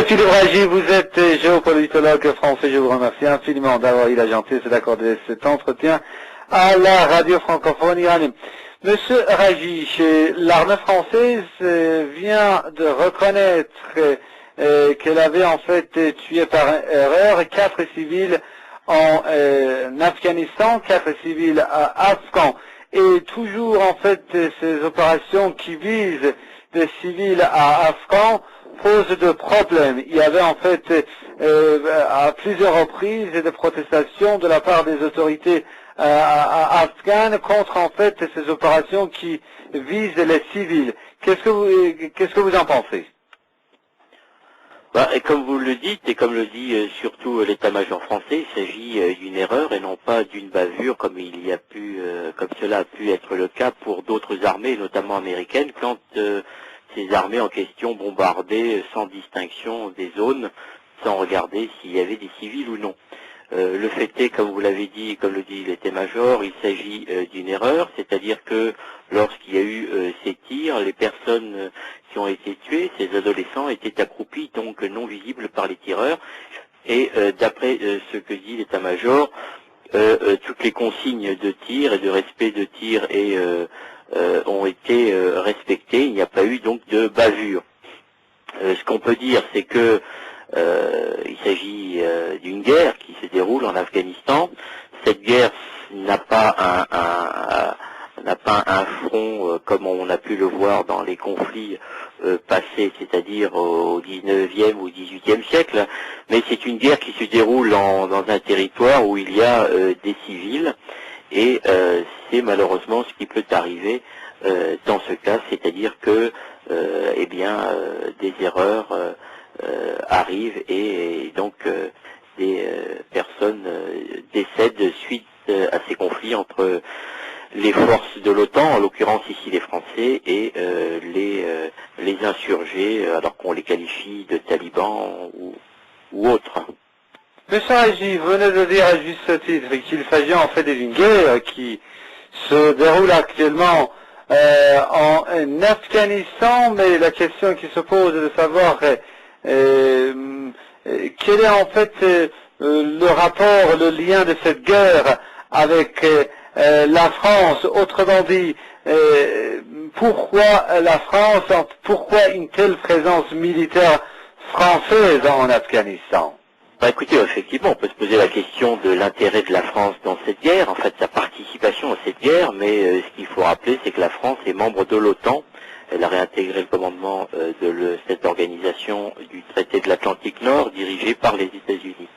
Philippe Ragy, vous êtes géopolitologue français. Je vous remercie infiniment d'avoir eu la gentillesse d'accorder cet entretien à la radio francophone iranienne. Monsieur Ragy, l'armée française vient de reconnaître qu'elle avait en fait tué par erreur 4 civils en Afghanistan, 4 civils afghans. Et toujours en fait ces opérations qui visent des civils afghans posent de problèmes. Il y avait en fait à plusieurs reprises des protestations de la part des autorités afghanes contre en fait ces opérations qui visent les civils. Qu'est-ce que vous en pensez? Et comme vous le dites, et comme le dit surtout l'état-major français, il s'agit d'une erreur et non pas d'une bavure comme comme cela a pu être le cas pour d'autres armées, notamment américaines, quand ces armées en question bombardaient sans distinction des zones, sans regarder s'il y avait des civils ou non. Le fait est, comme vous l'avez dit, comme le dit l'état-major, il s'agit d'une erreur, c'est-à-dire que lorsqu'il y a eu ces tirs, les personnes qui ont été tuées, ces adolescents, étaient accroupis, donc non visibles par les tireurs. Et d'après ce que dit l'état-major, toutes les consignes de tir et de respect de tir ont été respectées. Il n'y a pas eu donc de bavure. Ce qu'on peut dire, c'est que il s'agit d'une guerre qui se déroule en Afghanistan. Cette guerre n'a pas un front comme on a pu le voir dans les conflits passés, c'est-à-dire au 19e ou 18e siècle, mais c'est une guerre qui se déroule dans un territoire où il y a des civils, et c'est malheureusement ce qui peut arriver dans ce cas, c'est-à-dire que des erreurs arrivent et donc des personnes décèdent suite à ces conflits entre les forces de l'OTAN, en l'occurrence ici les Français, et les insurgés, alors qu'on les qualifie de talibans ou autres. Monsieur Ragy, vous venez de dire à juste titre qu'il s'agit en fait d'une guerre qui se déroule actuellement en Afghanistan, mais la question qui se pose est de savoir quel est en fait le rapport, le lien de cette guerre avec la France. Autrement dit, pourquoi la France, pourquoi une telle présence militaire française en Afghanistan? Écoutez, effectivement, on peut se poser la question de l'intérêt de la France dans cette guerre, en fait sa participation à cette guerre, mais ce qu'il faut rappeler, c'est que la France est membre de l'OTAN. Elle a réintégré le commandement de cette organisation du traité de l'Atlantique Nord, dirigé par les États-Unis.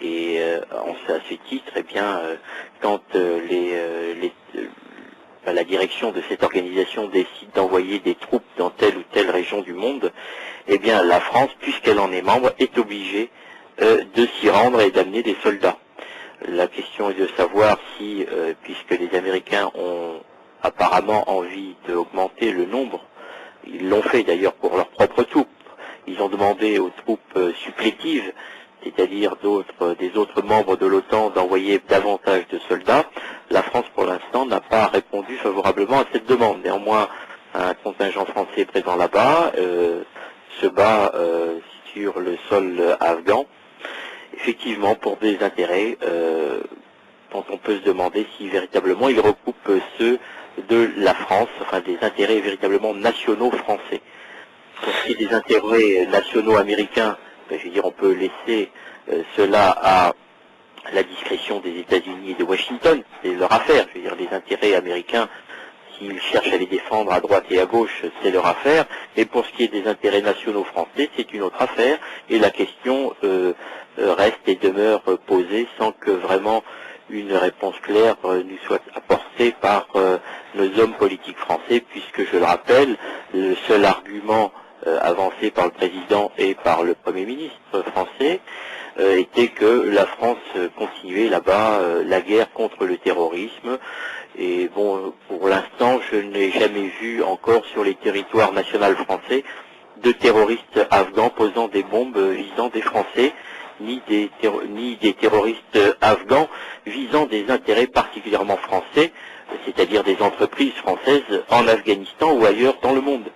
Et à ce titre, quand la direction de cette organisation décide d'envoyer des troupes dans telle ou telle région du monde, la France, puisqu'elle en est membre, est obligée de s'y rendre et d'amener des soldats. La question est de savoir si, puisque les Américains ont apparemment envie d'augmenter le nombre, ils l'ont fait d'ailleurs pour leurs propres troupes, ils ont demandé aux troupes supplétives, c'est-à-dire des autres membres de l'OTAN, d'envoyer davantage de soldats. La France, pour l'instant, n'a pas répondu favorablement à cette demande. Néanmoins, un contingent français présent là-bas se bat sur le sol afghan, effectivement pour des intérêts dont on peut se demander si véritablement il recoupe ceux de la France, enfin des intérêts véritablement nationaux français. Pour ce qui est des intérêts nationaux américains, on peut laisser cela à la discrétion des États-Unis et de Washington, c'est leur affaire. Les intérêts américains, s'ils cherchent à les défendre à droite et à gauche, c'est leur affaire. Et pour ce qui est des intérêts nationaux français, c'est une autre affaire. Et la question reste et demeure posée sans que vraiment une réponse claire nous soit apportée par nos hommes politiques français, puisque, je le rappelle, le seul argument avancé par le président et par le Premier ministre français était que la France continuait là-bas la guerre contre le terrorisme. Et bon, pour l'instant, je n'ai jamais vu encore sur les territoires nationaux français de terroristes afghans posant des bombes visant des Français, ni des terroristes afghans visant des intérêts particulièrement français, c'est-à-dire des entreprises françaises en Afghanistan ou ailleurs dans le monde.